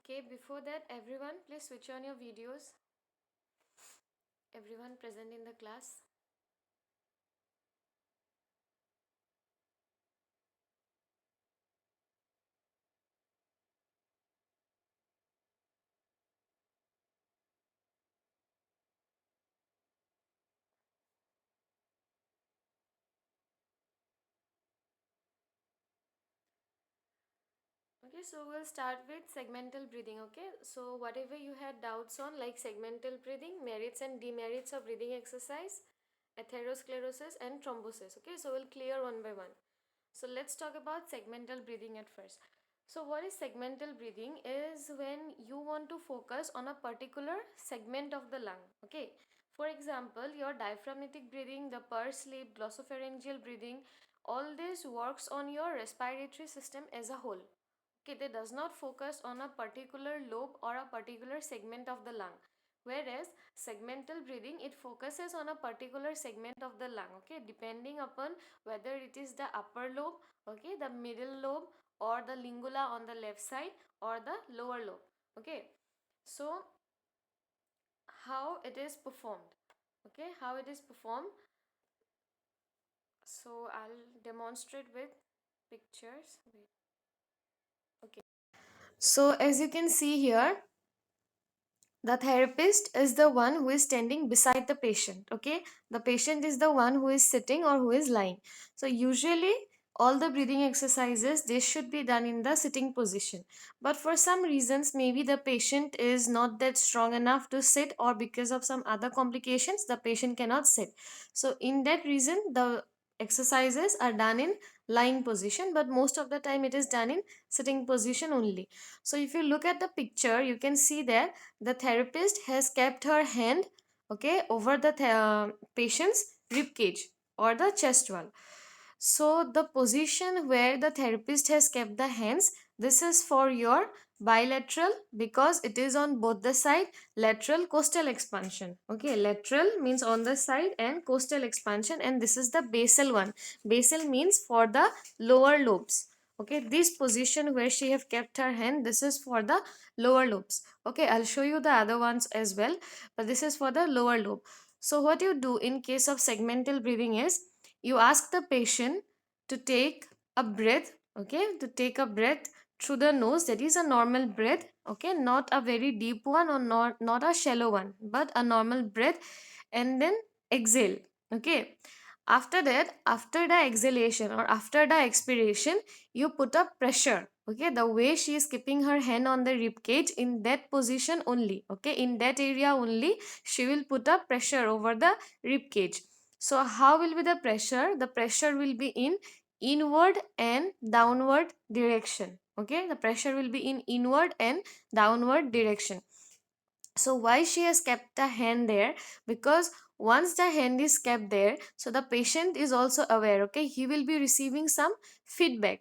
Okay, before that, everyone, please switch on your videos. Everyone present in the class. Okay, so we'll start with segmental breathing. Okay, so whatever you had doubts on, like segmental breathing, merits and demerits of breathing exercise, atherosclerosis, and thrombosis. Okay, so we'll clear one by one. So let's talk about segmental breathing at first. So what is segmental breathing is when you want to focus on a particular segment of the lung. Okay, for example, your diaphragmatic breathing, the pursed lip, glossopharyngeal breathing, all this works on your respiratory system as a whole. Okay, they does not focus on a particular lobe or a particular segment of the lung, whereas segmental breathing, it focuses on a particular segment of the lung. Okay, depending upon whether it is the upper lobe, okay, the middle lobe, or the lingula on the left side, or the lower lobe. Okay, so how it is performed, okay, how it is performed. So I'll demonstrate with pictures. Wait. Okay, so as you can see here, the therapist is the one who is standing beside the patient. Okay, the patient is the one who is sitting or who is lying. So usually all the breathing exercises, they should be done in the sitting position, but for some reasons, maybe the patient is not that strong enough to sit, or because of some other complications the patient cannot sit. So in that reason, the exercises are done in lying position, but most of the time it is done in sitting position only. So if you look at the picture, you can see that the therapist has kept her hand, okay, over the patient's rib cage or the chest wall. So the position where the therapist has kept the hands, this is for your bilateral, because it is on both the side. Lateral costal expansion. Okay, lateral means on the side, and costal expansion, and this is the basal one. Basal means for the lower lobes. Okay, this position where she have kept her hand, this is for the lower lobes. Okay, I'll show you the other ones as well, but this is for the lower lobe. So what you do in case of segmental breathing is, you ask the patient to take a breath, okay, to take a breath through the nose. That is a normal breath, okay, not a very deep one, or not a shallow one, but a normal breath, and then exhale. Okay, after that, after the exhalation or after the expiration, you put up pressure. Okay, the way she is keeping her hand on the rib cage, in that position only, okay, in that area only, she will put up pressure over the rib cage. So how will be the pressure? The pressure will be in inward and downward direction. Okay, the pressure will be in inward and downward direction. So why she has kept the hand there? Because once the hand is kept there, so the patient is also aware, okay, he will be receiving some feedback,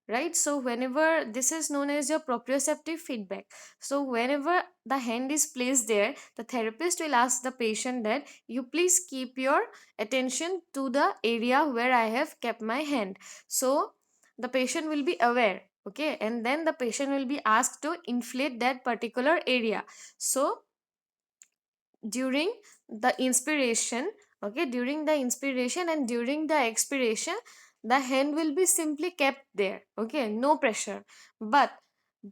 right? So whenever, this is known as your proprioceptive feedback. So whenever the hand is placed there, the therapist will ask the patient that you please keep your attention to the area where I have kept my hand. So the patient will be aware, okay, and then the patient will be asked to inflate that particular area. So during the inspiration, okay, during the inspiration and during the expiration, the hand will be simply kept there, okay, no pressure. But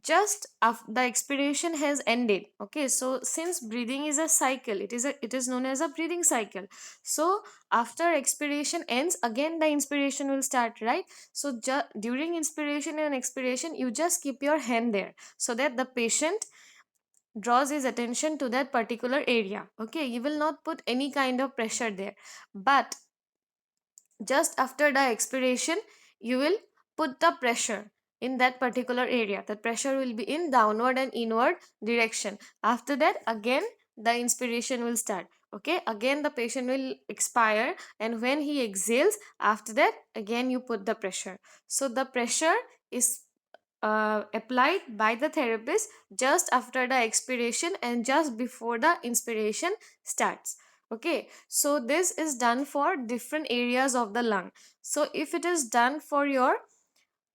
just after the expiration has ended, okay, so since breathing is a cycle, it is known as a breathing cycle. So after expiration ends, again the inspiration will start, right? So during inspiration and expiration, you just keep your hand there, so that the patient draws his attention to that particular area. Okay, you will not put any kind of pressure there. But just after the expiration, you will put the pressure in that particular area. That pressure will be in downward and inward direction. After that, again the inspiration will start. Okay, again the patient will expire, and when he exhales, after that again you put the pressure. So the pressure is applied by the therapist just after the expiration and just before the inspiration starts. Okay, so this is done for different areas of the lung. So if it is done for your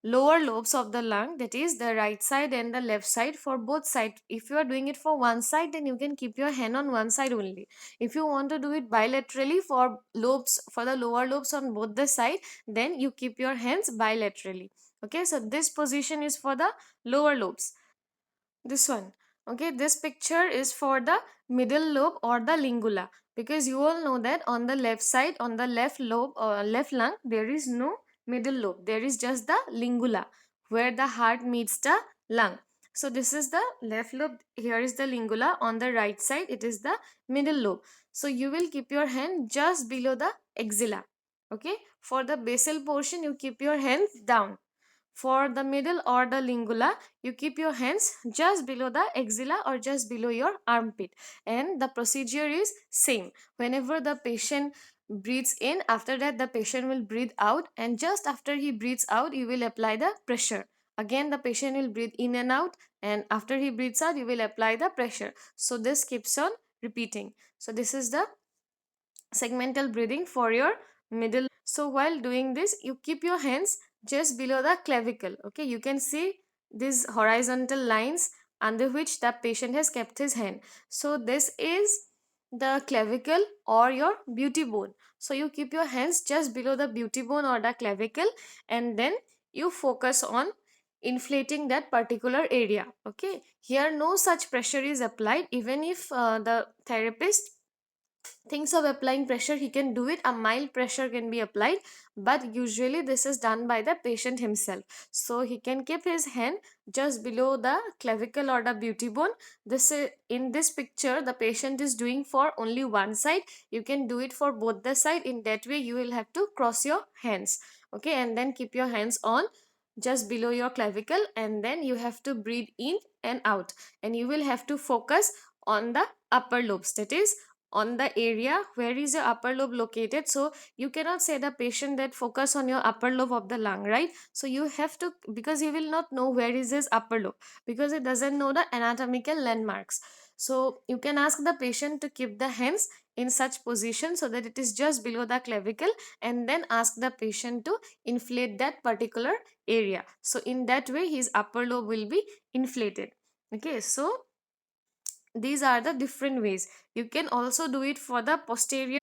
lower lobes of the lung, that is the right side and the left side, for both sides. If you are doing it for one side, then you can keep your hand on one side only. If you want to do it bilaterally for lobes, for the lower lobes on both the side, then you keep your hands bilaterally. Okay, so this position is for the lower lobes. This one. Okay, this picture is for the middle lobe or the lingula, because you all know that on the left side, on the left lobe or left lung, there is no middle lobe, there is just the lingula where the heart meets the lung. So this is the left lobe, here is the lingula, on the right side it is the middle lobe. So you will keep your hand just below the axilla. Okay, for the basal portion you keep your hands down. For the middle or the lingula, you keep your hands just below the axilla or just below your armpit. And the procedure is same. Whenever the patient breathes in, after that the patient will breathe out, and just after he breathes out, you will apply the pressure. Again, the patient will breathe in and out, and after he breathes out, you will apply the pressure. So this keeps on repeating. So this is the segmental breathing for your middle. So while doing this, you keep your hands just below the clavicle. Okay, you can see these horizontal lines under which the patient has kept his hand. So this is the clavicle or your beauty bone. So you keep your hands just below the beauty bone or the clavicle, and then you focus on inflating that particular area. Okay, here no such pressure is applied. Even if the therapist thinks of applying pressure, he can do it, a mild pressure can be applied, but usually this is done by the patient himself. So he can keep his hand just below the clavicle or the beauty bone. This is, in this picture the patient is doing for only one side, you can do it for both the side. In that way you will have to cross your hands. Okay, and then keep your hands on just below your clavicle, and then you have to breathe in and out, and you will have to focus on the upper lobes, that is on the area where is your upper lobe located. So you cannot say the patient that focus on your upper lobe of the lung, right? So you have to, because he will not know where is his upper lobe, because he doesn't know the anatomical landmarks. So you can ask the patient to keep the hands in such position so that it is just below the clavicle, and then ask the patient to inflate that particular area. So in that way his upper lobe will be inflated. Okay, so these are the different ways. You can also do it for the posterior.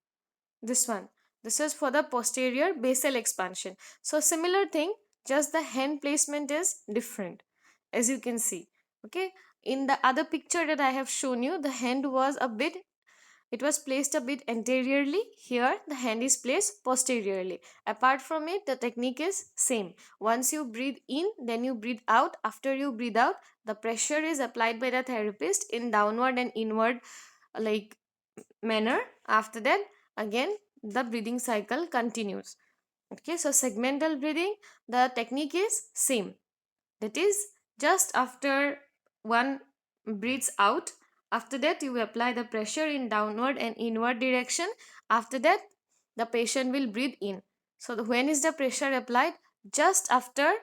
This one, this is for the posterior basal expansion. So similar thing, just the hand placement is different, as you can see. Okay, in the other picture that I have shown you, the hand was a bit, it was placed a bit anteriorly. Here the hand is placed posteriorly. Apart from it, the technique is same. Once you breathe in, then you breathe out. After you breathe out, the pressure is applied by the therapist in downward and inward like manner. After that, again the breathing cycle continues. Okay, so segmental breathing, the technique is same. That is, just after one breathes out, after that you apply the pressure in downward and inward direction. After that the patient will breathe in. So when is the pressure applied? Just after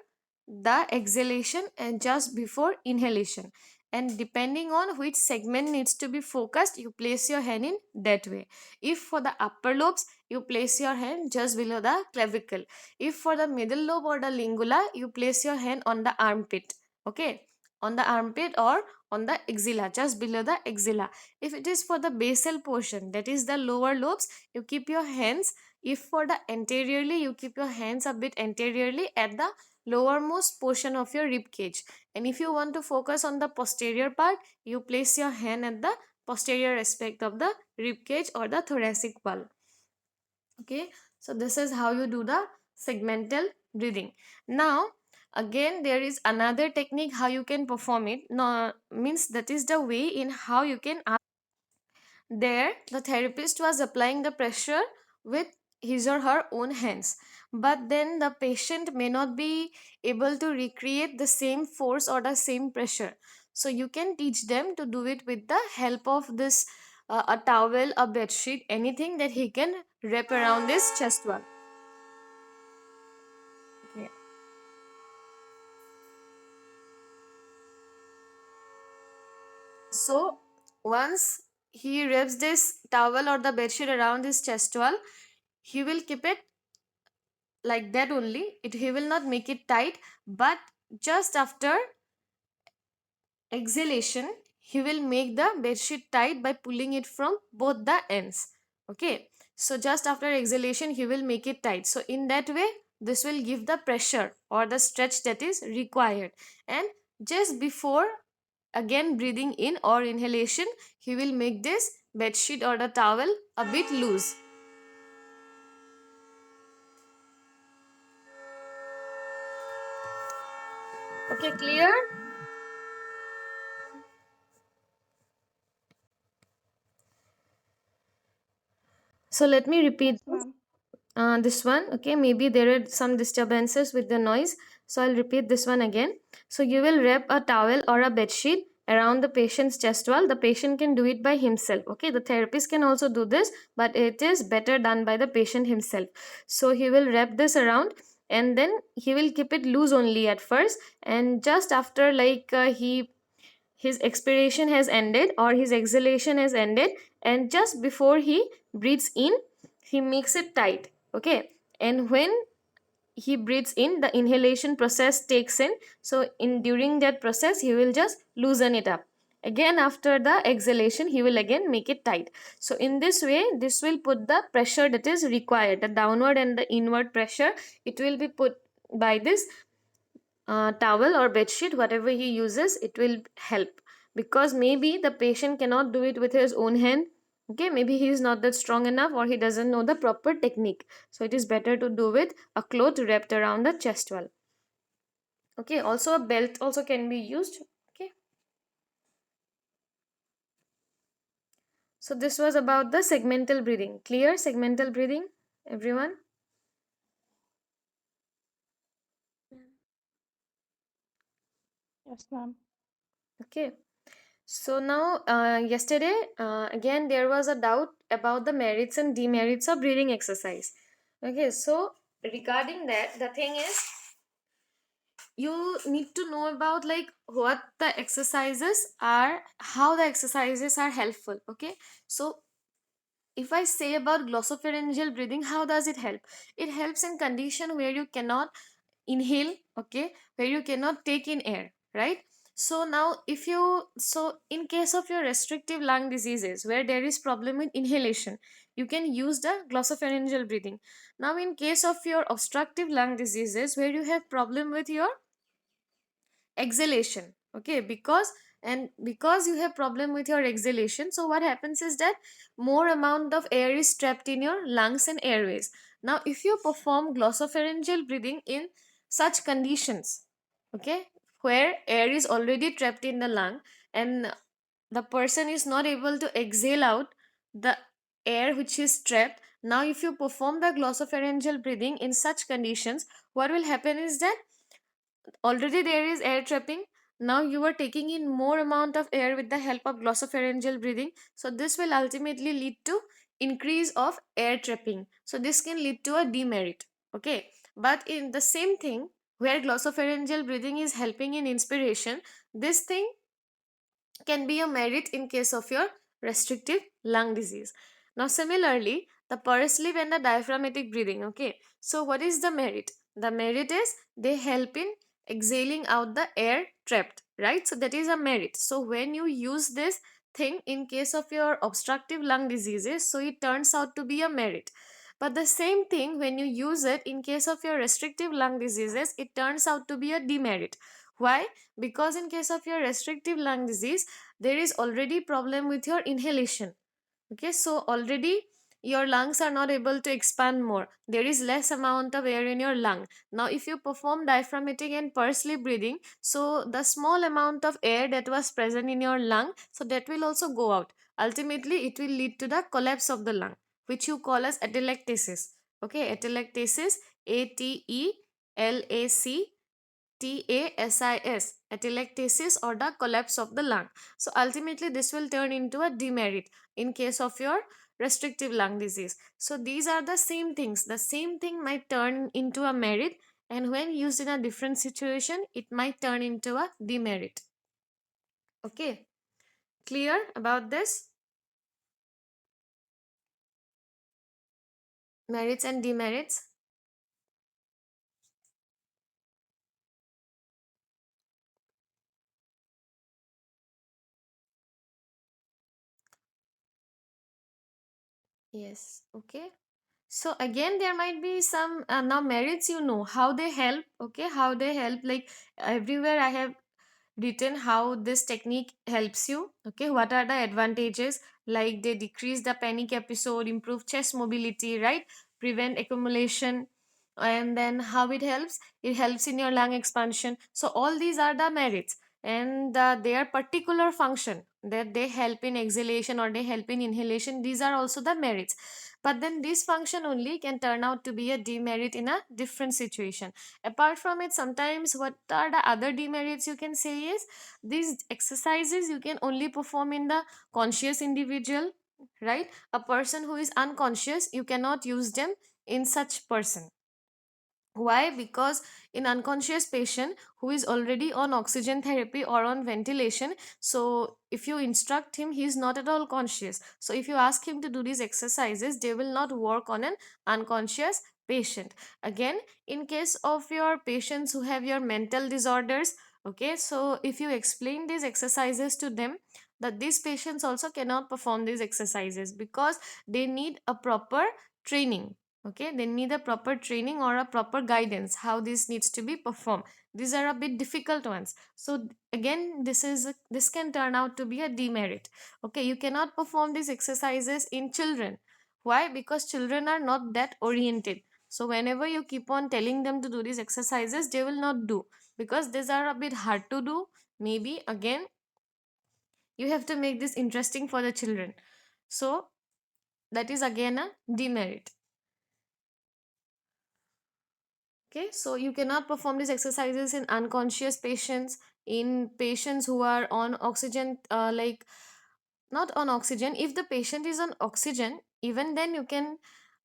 the exhalation and just before inhalation, and depending on which segment needs to be focused, you place your hand in that way. If for the upper lobes, you place your hand just below the clavicle. If for the middle lobe or the lingula, you place your hand on the armpit. Okay, on the armpit or on the axilla, just below the axilla. If it is for the basal portion, that is the lower lobes, you keep your hands, if for the anteriorly, you keep your hands a bit anteriorly at the lowermost portion of your rib cage. And if you want to focus on the posterior part, you place your hand at the posterior aspect of the rib cage or the thoracic wall. Okay, so this is how you do the segmental breathing. Now again, there is another technique how you can perform it. No, means that is the way in how you can. There, the therapist was applying the pressure with his or her own hands. But then the patient may not be able to recreate the same force or the same pressure. So you can teach them to do it with the help of this a towel, a bed sheet, anything that he can wrap around his chest wall. Okay. So once he wraps this towel or the bed sheet around his chest wall, he will keep it like that only. He will not make it tight, but just after exhalation he will make the bedsheet tight by pulling it from both the ends. Okay, so just after exhalation he will make it tight. So in that way this will give the pressure or the stretch that is required. And just before again breathing in or inhalation, he will make this bedsheet or the towel a bit loose. Okay, clear? So let me repeat Yes, ma'am. this one. Okay, maybe there are some disturbances with the noise, so I'll repeat this one again. So you will wrap a towel or a bed sheet around the patient's chest wall. The patient can do it by himself. Okay, the therapist can also do this, but it is better done by the patient himself. So he will wrap this around, and then he will keep it loose only at first, and just after he his expiration has ended or his exhalation has ended, and just before he breathes in he makes it tight. Okay, and when he breathes in, the inhalation process takes in, so in during that process he will just loosen it up. Again after the exhalation he will again make it tight. So in this way this will put the pressure that is required, the downward and the inward pressure, it will be put by this towel or bed sheet, whatever he uses, it will help. Because maybe the patient cannot do it with his own hand. Okay, maybe he is not that strong enough or he doesn't know the proper technique, so it is better to do with a cloth wrapped around the chest wall. Okay, also a belt also can be used. Okay, so this was about the segmental breathing. Clear? Segmental breathing, everyone? Yes, ma'am. Okay, so now yesterday again there was a doubt about the merits and demerits of breathing exercise. Okay, so regarding that, the thing is you need to know about like what the exercises are, how the exercises are helpful. Okay, so if I say about glossopharyngeal breathing, how does it help? It helps in condition where you cannot inhale, okay, where you cannot take in air, right? So now if you, so in case of your restrictive lung diseases where there is problem with inhalation, you can use the glossopharyngeal breathing. Now in case of your obstructive lung diseases where you have problem with your exhalation, okay, because you have problem with your exhalation, so what happens is that more amount of air is trapped in your lungs and airways. Now if you perform glossopharyngeal breathing in such conditions, okay, where air is already trapped in the lung and the person is not able to exhale out the air which is trapped, now if you perform the glossopharyngeal breathing in such conditions, what will happen is that already there is air trapping, now you are taking in more amount of air with the help of glossopharyngeal breathing, so this will ultimately lead to increase of air trapping, so this can lead to a demerit. Okay, but in the same thing where glossopharyngeal breathing is helping in inspiration, this thing can be a merit in case of your restrictive lung disease. Now, similarly, the pursed and the diaphragmatic breathing. Okay, so what is the merit? The merit is they help in exhaling out the air trapped, right? So, that is a merit. So, when you use this thing in case of your obstructive lung diseases, so it turns out to be a merit. But the same thing when you use it in case of your restrictive lung diseases, it turns out to be a demerit. Why? Because in case of your restrictive lung disease there is already problem with your inhalation. Okay, so already your lungs are not able to expand more, there is less amount of air in your lung. Now if you perform diaphragmatic and pursed breathing, so the small amount of air that was present in your lung, so that will also go out. Ultimately it will lead to the collapse of the lung, which you call as atelectasis. Okay, atelectasis, atelectasis, atelectasis or the collapse of the lung. So ultimately this will turn into a demerit in case of your restrictive lung disease. So these are the same things. The same thing might turn into a merit, and when used in a different situation, it might turn into a demerit. Okay, clear about this? Merits and demerits. Yes. Okay. So again, there might be some now merits, how they help. Okay, how they help. Like everywhere, I have written how this technique helps you. Okay, what are the advantages? Like they decrease the panic episode, improve chest mobility, right? Prevent accumulation. And then how it helps in your lung expansion. So all these are the merits, and their particular function that they help in exhalation or they help in inhalation, these are also the merits. But then this function only can turn out to be a demerit in a different situation. Apart from it, sometimes what are the other demerits you can say is these exercises you can only perform in the conscious individual, right? A person who is unconscious, you cannot use them in such person. Why? Because in unconscious patient who is already on oxygen therapy or on ventilation, so if you instruct him, he is not at all conscious. So if you ask him to do these exercises, they will not work on an unconscious patient. Again, in case of your patients who have your mental disorders, okay, so if you explain these exercises to them, that these patients also cannot perform these exercises because they need a proper training. Okay, they need a proper training or a proper guidance how this needs to be performed. These are a bit difficult ones. So again, this can turn out to be a demerit. Okay, you cannot perform these exercises in children. Why? Because children are not that oriented. So whenever you keep on telling them to do these exercises, they will not do, because these are a bit hard to do. Maybe again, you have to make this interesting for the children. So that is again a demerit. Okay, so you cannot perform these exercises in unconscious patients, in patients who are on oxygen, like not on oxygen. If the patient is on oxygen, even then you can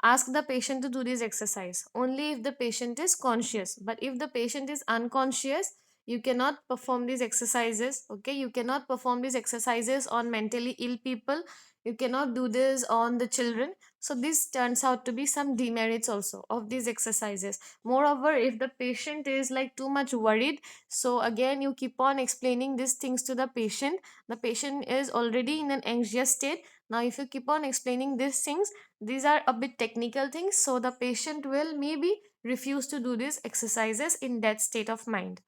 ask the patient to do this exercise only if the patient is conscious. But if the patient is unconscious, you cannot perform these exercises. Okay, you cannot perform these exercises on mentally ill people. You cannot do this on the children. So this turns out to be some demerits also of these exercises. Moreover, if the patient is like too much worried, so again you keep on explaining these things to the patient is already in an anxious state. Now if you keep on explaining these things, these are a bit technical things, so the patient will maybe refuse to do these exercises in that state of mind.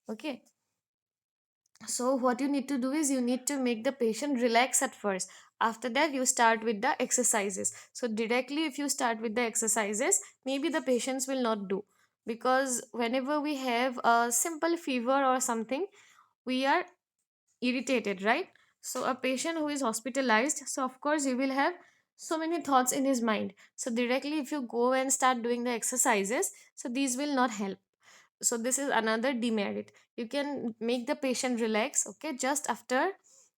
Okay, so what you need to do is you need to make the patient relax at first. After that, you start with the exercises. So directly if you start with the exercises, maybe the patients will not do, because whenever we have a simple fever or something, we are irritated, right? So a patient who is hospitalized, so of course he will have so many thoughts in his mind. So directly if you go and start doing the exercises, so these will not help. So this is another demerit. You can make the patient relax. Okay, just after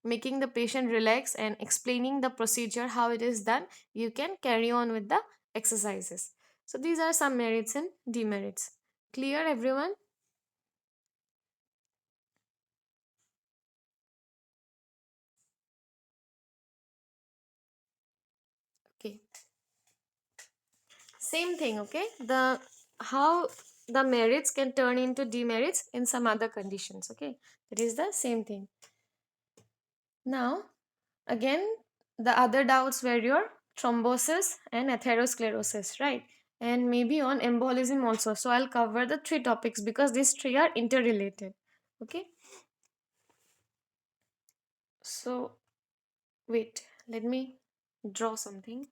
making the patient relax and explaining the procedure how it is done, you can carry on with the exercises. So these are some merits and demerits. Clear, everyone? Okay, same thing. Okay, the how the merits can turn into demerits in some other conditions. Okay, it is the same thing. Now again, the other doubts were your thrombosis and atherosclerosis, right? And maybe on embolism also. So I'll cover the three topics because these three are interrelated. Okay, so wait, let me draw something.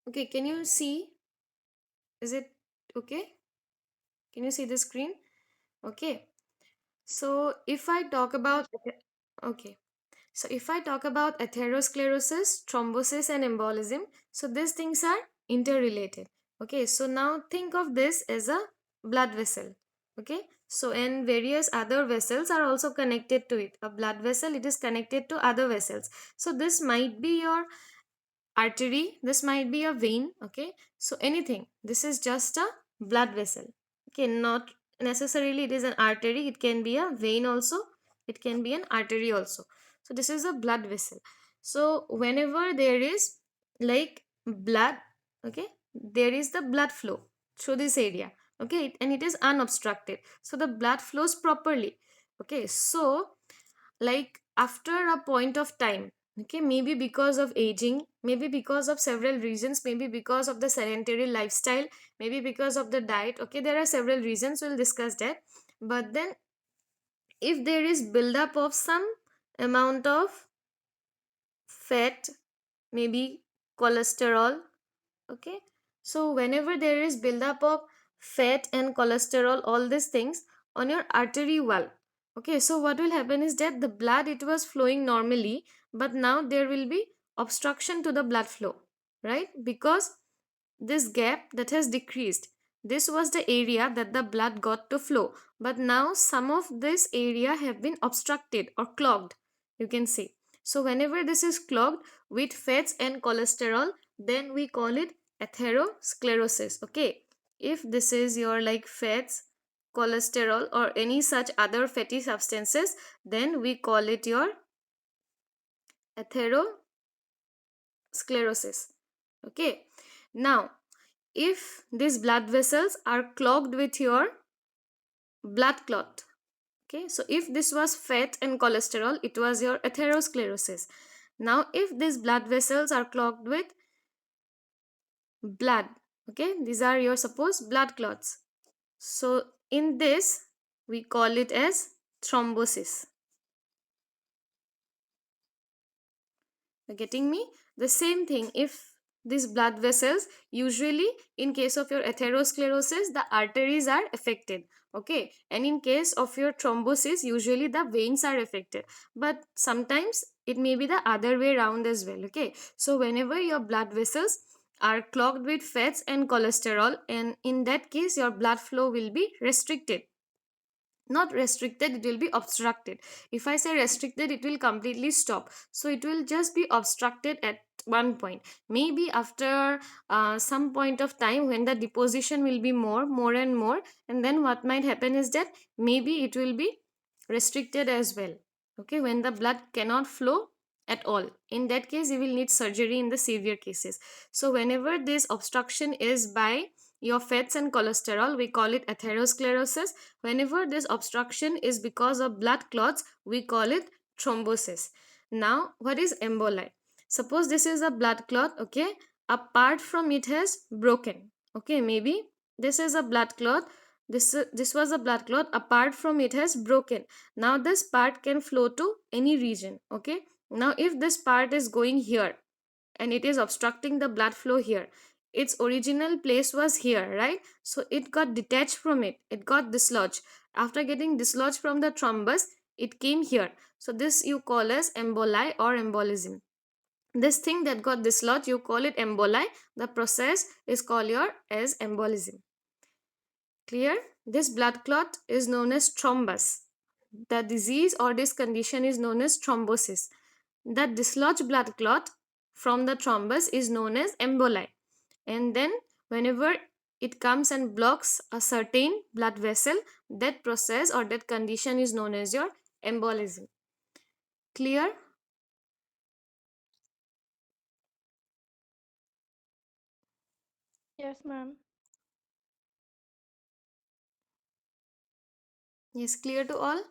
Okay, can you see? Is it okay? Can you see the screen? Okay, so if I talk about, okay, so if I talk about atherosclerosis, thrombosis, and embolism, so these things are interrelated. Okay, so now think of this as a blood vessel. Okay, so and various other vessels are also connected to it. A blood vessel, it is connected to other vessels. So this might be your artery, this might be a vein. Okay, so anything. This is just a blood vessel. Okay, not necessarily it is an artery, it can be a vein also, it can be an artery also. So this is a blood vessel. So whenever there is like blood, okay, there is the blood flow through this area, okay, and it is unobstructed, so the blood flows properly. Okay, so like after a point of time, okay, maybe because of aging, maybe because of several reasons, maybe because of the sedentary lifestyle, maybe because of the diet, okay, there are several reasons, we'll discuss that. But then if there is buildup of some amount of fat, maybe cholesterol, okay, so whenever there is buildup of fat and cholesterol, all these things on your artery wall, okay, so what will happen is that the blood, it was flowing normally, but now there will be obstruction to the blood flow, right? Because this gap that has decreased, this was the area that the blood got to flow, but now some of this area have been obstructed or clogged, you can see. So whenever this is clogged with fats and cholesterol, then we call it atherosclerosis. Okay, if this is your like fats, cholesterol or any such other fatty substances, then we call it your atherosclerosis. Okay, now if these blood vessels are clogged with your blood clot, okay, so if this was fat and cholesterol, it was your atherosclerosis. Now if these blood vessels are clogged with blood, okay, these are your suppose blood clots, so in this we call it as thrombosis. You're getting me? The same thing, if these blood vessels, usually in case of your atherosclerosis, the arteries are affected, okay, and in case of your thrombosis, usually the veins are affected, but sometimes it may be the other way around as well. Okay, so whenever your blood vessels are clogged with fats and cholesterol, and in that case your blood flow will be restricted, not restricted, it will be obstructed. If I say restricted, it will completely stop, so it will just be obstructed at one point. Maybe after some point of time, when the deposition will be more and more, and then what might happen is that maybe it will be restricted as well. Okay, when the blood cannot flow at all, in that case you will need surgery in the severe cases. So whenever this obstruction is by your fats and cholesterol, we call it atherosclerosis. Whenever this obstruction is because of blood clots, we call it thrombosis. Now what is emboli? Suppose this is a blood clot, okay, a part from it has broken, okay, maybe this is a blood clot, this was a blood clot, a part from it has broken. Now this part can flow to any region, okay. Now if this part is going here and it is obstructing the blood flow here, its original place was here, right? So it got detached from it, it got dislodged. After getting dislodged from the thrombus, it came here, so this you call as emboli or embolism. This thing that got dislodged, you call it emboli, the process is called your as embolism. Clear? This blood clot is known as thrombus. The disease or this condition is known as thrombosis. The dislodged blood clot from the thrombus is known as emboli. And then whenever it comes and blocks a certain blood vessel, that process or that condition is known as your embolism. Clear? Yes, ma'am. Yes, clear to all?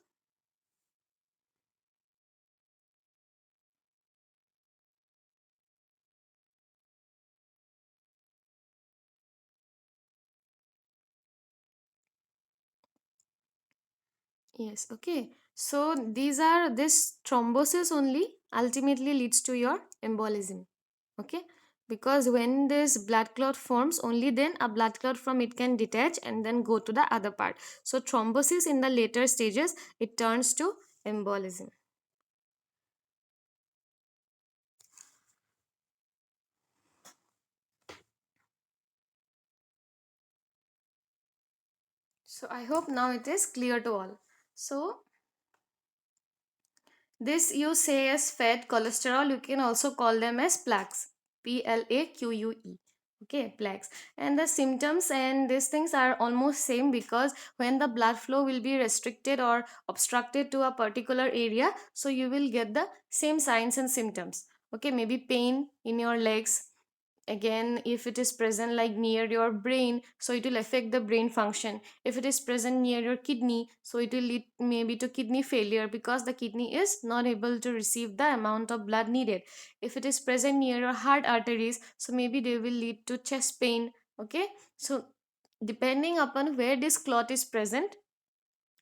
Yes, okay. So these are this thrombosis only ultimately leads to your embolism. Okay, because when this blood clot forms, only then a blood clot from it can detach and then go to the other part. So thrombosis in the later stages, it turns to embolism. So I hope now it is clear to all. So this you say as fat, cholesterol, you can also call them as plaques, PLAQUE. Okay, plaques. And the symptoms and these things are almost same, because when the blood flow will be restricted or obstructed to a particular area, so you will get the same signs and symptoms. Okay, maybe pain in your legs. Again, if it is present like near your brain, so it will affect the brain function. If it is present near your kidney, so it will lead maybe to kidney failure, because the kidney is not able to receive the amount of blood needed. If it is present near your heart arteries, so maybe they will lead to chest pain. Okay, so depending upon where this clot is present,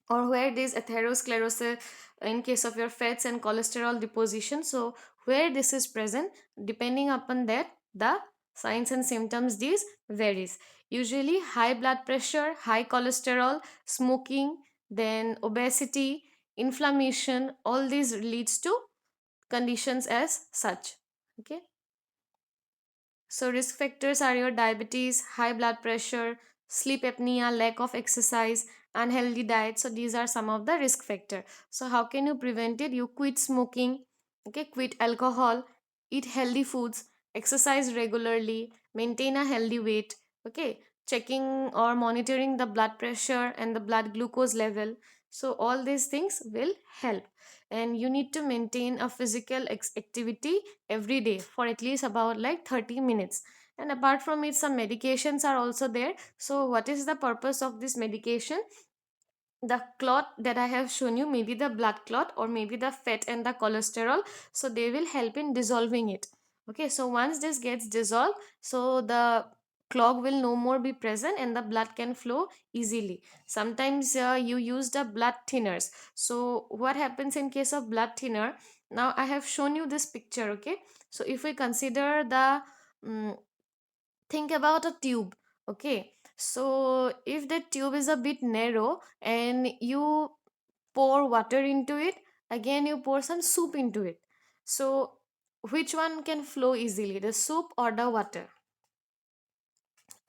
or where this atherosclerosis, in case of your fats and cholesterol deposition, so where this is present, depending upon that, the signs and symptoms these varies. Usually high blood pressure, high cholesterol, smoking, then obesity, inflammation, all these leads to conditions as such. Okay, so risk factors are your diabetes, high blood pressure, sleep apnea, lack of exercise, unhealthy diet. So these are some of the risk factor. So how can you prevent it? You quit smoking, okay, quit alcohol, eat healthy foods, exercise regularly, maintain a healthy weight, okay, checking or monitoring the blood pressure and the blood glucose level. So all these things will help. And you need to maintain a physical activity every day for at least about like 30 minutes. And apart from it, some medications are also there. So what is the purpose of this medication? The clot that I have shown you, maybe the blood clot or maybe the fat and the cholesterol, so they will help in dissolving it. Okay, so once this gets dissolved, so the clog will no more be present and the blood can flow easily. Sometimes you use the blood thinners. So what happens in case of blood thinner? Now I have shown you this picture. Okay, so if we consider the think about a tube. Okay, so if the tube is a bit narrow and you pour water into it, again you pour some soup into it, so which one can flow easily, the soup or the water?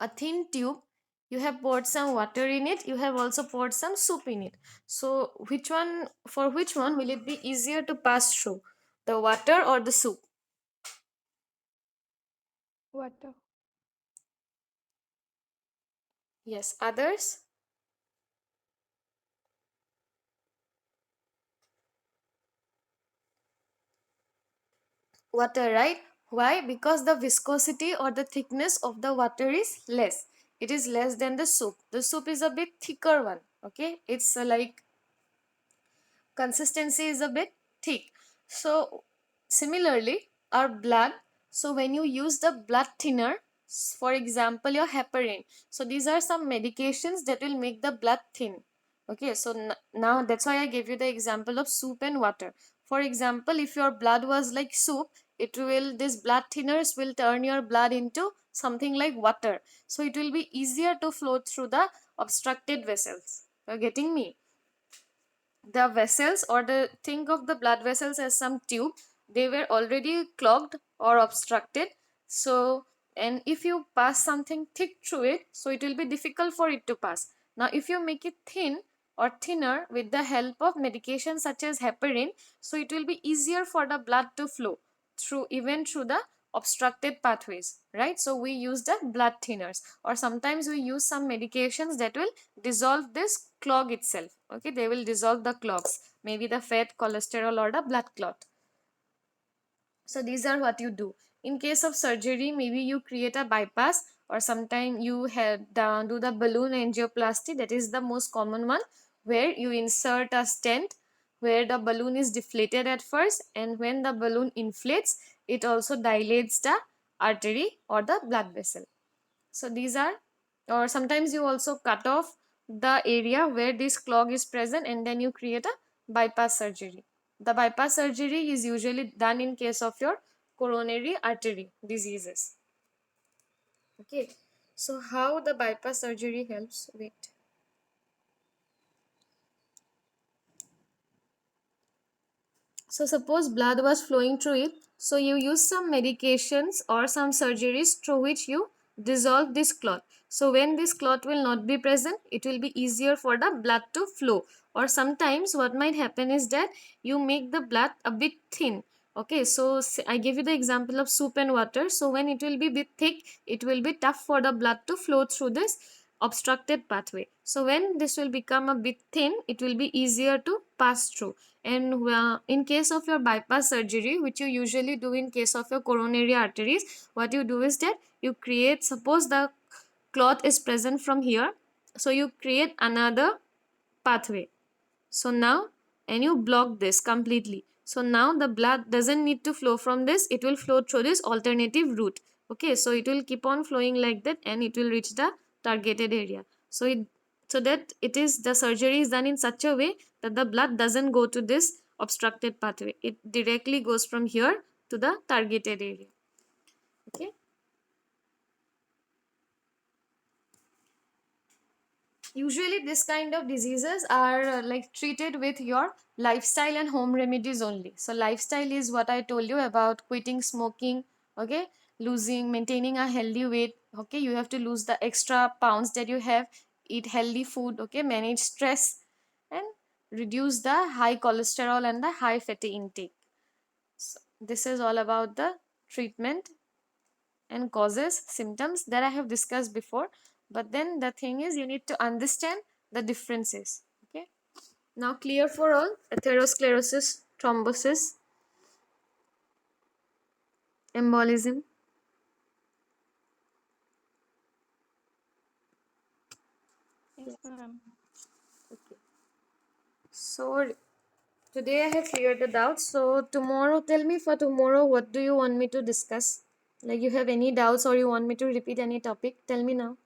A thin tube, you have poured some water in it, you have also poured some soup in it, so which one, for which one will it be easier to pass through, the water or the soup? Water. Yes, others? Water, right? Why? Because the viscosity or the thickness of the water is less. It is less than the soup. The soup is a bit thicker one. Okay, it's like consistency is a bit thick. So similarly, our blood, so when you use the blood thinner, for example your heparin, so these are some medications that will make the blood thin. Okay, so now that's why I gave you the example of soup and water. For example, if your blood was like soup, it will, this blood thinners will turn your blood into something like water, so it will be easier to flow through the obstructed vessels. You're getting me? The vessels, or the think of the blood vessels as some tube, they were already clogged or obstructed. So, and if you pass something thick through it, so it will be difficult for it to pass. Now if you make it thin or thinner with the help of medication such as heparin, so it will be easier for the blood to flow through, even through the obstructed pathways, right? So we use the blood thinners, or sometimes we use some medications that will dissolve this clog itself. Okay, they will dissolve the clogs, maybe the fat, cholesterol, or the blood clot. So these are what you do. In case of surgery, maybe you create a bypass, or sometime you do the balloon angioplasty. That is the most common one, where you insert a stent where the balloon is deflated at first, and when the balloon inflates, it also dilates the artery or the blood vessel. So these are, or sometimes you also cut off the area where this clog is present and then you create a bypass surgery. The bypass surgery is usually done in case of your coronary artery diseases. Okay, so how the bypass surgery helps? Wait. So suppose blood was flowing through it. So you use some medications or some surgeries through which you dissolve this clot. So when this clot will not be present, it will be easier for the blood to flow. Or sometimes what might happen is that you make the blood a bit thin. Okay, so I give you the example of soup and water. So when it will be bit thick, it will be tough for the blood to flow through this obstructed pathway. So when this will become a bit thin, it will be easier to pass through. And in case of your bypass surgery, which you usually do in case of your coronary arteries, what you do is that you create, suppose the cloth is present from here, so you create another pathway. So now, and you block this completely. So now the blood doesn't need to flow from this, it will flow through this alternative route. Okay, so it will keep on flowing like that and it will reach the targeted area. So that it is, the surgery is done in such a way that the blood doesn't go to this obstructed pathway. It directly goes from here to the targeted area. Okay. Usually this kind of diseases are like treated with your lifestyle and home remedies only. So lifestyle is what I told you about: quitting smoking, okay, losing, maintaining a healthy weight, okay, you have to lose the extra pounds that you have, eat healthy food, okay, manage stress, and reduce the high cholesterol and the high fatty intake. So this is all about the treatment and causes, symptoms that I have discussed before. But then the thing is, you need to understand the differences. Okay. Now clear for all: atherosclerosis, thrombosis, embolism. Yes, ma'am. Okay. So today I have cleared the doubts. So tomorrow, tell me for tomorrow, what do you want me to discuss? Like you have any doubts or you want me to repeat any topic? Tell me now.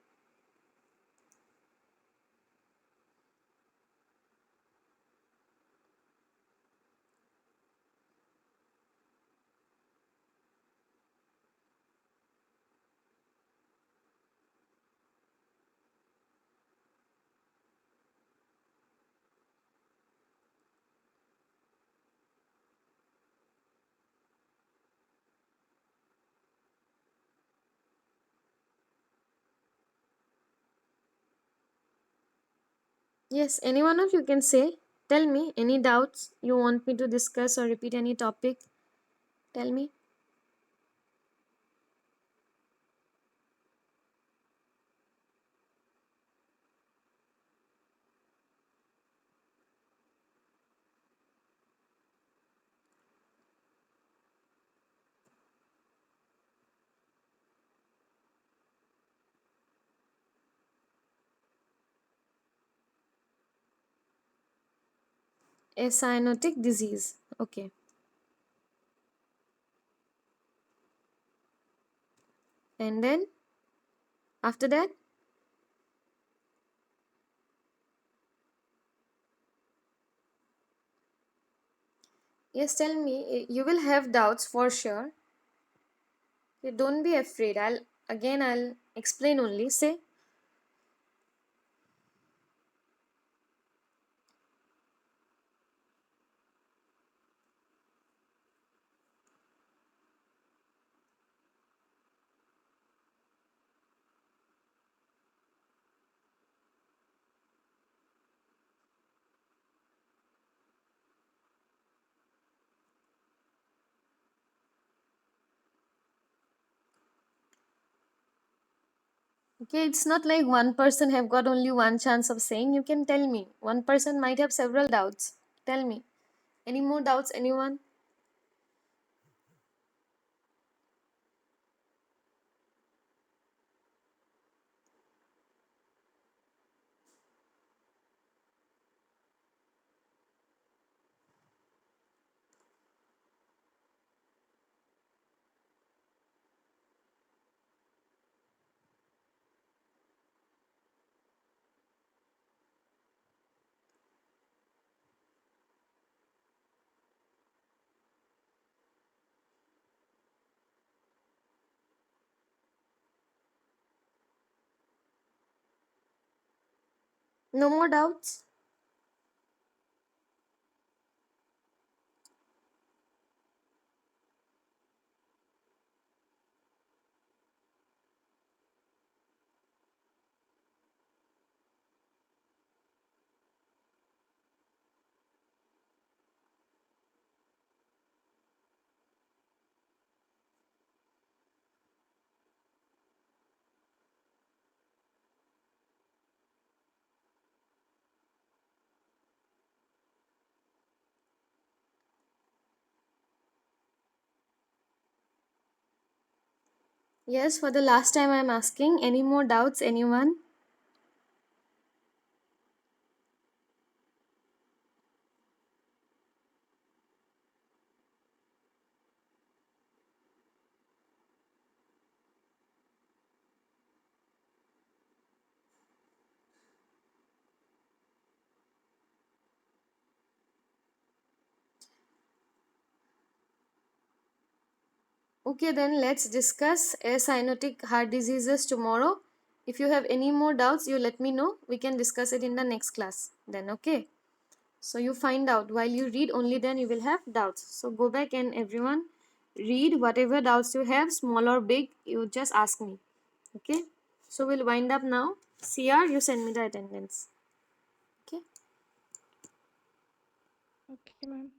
Yes, any one of you can say. Tell me any doubts you want me to discuss or repeat any topic. Tell me. A cyanotic disease. Okay. And then after that, yes, tell me. You will have doubts for sure. You don't be afraid. I'll explain only. Say. Okay, it's not like one person have got only one chance of saying. You can tell me. One person might have several doubts. Tell me. Any more doubts? Anyone? No more doubts? Yes, for the last time I'm asking. Any more doubts, anyone? Okay, then let's discuss cyanotic heart diseases tomorrow. If you have any more doubts, you let me know. We can discuss it in the next class. Then, okay. So you find out while you read, only then you will have doubts. So go back and everyone read whatever doubts you have, small or big, you just ask me. Okay. So we'll wind up now. CR, you send me the attendance. Okay. Okay, ma'am.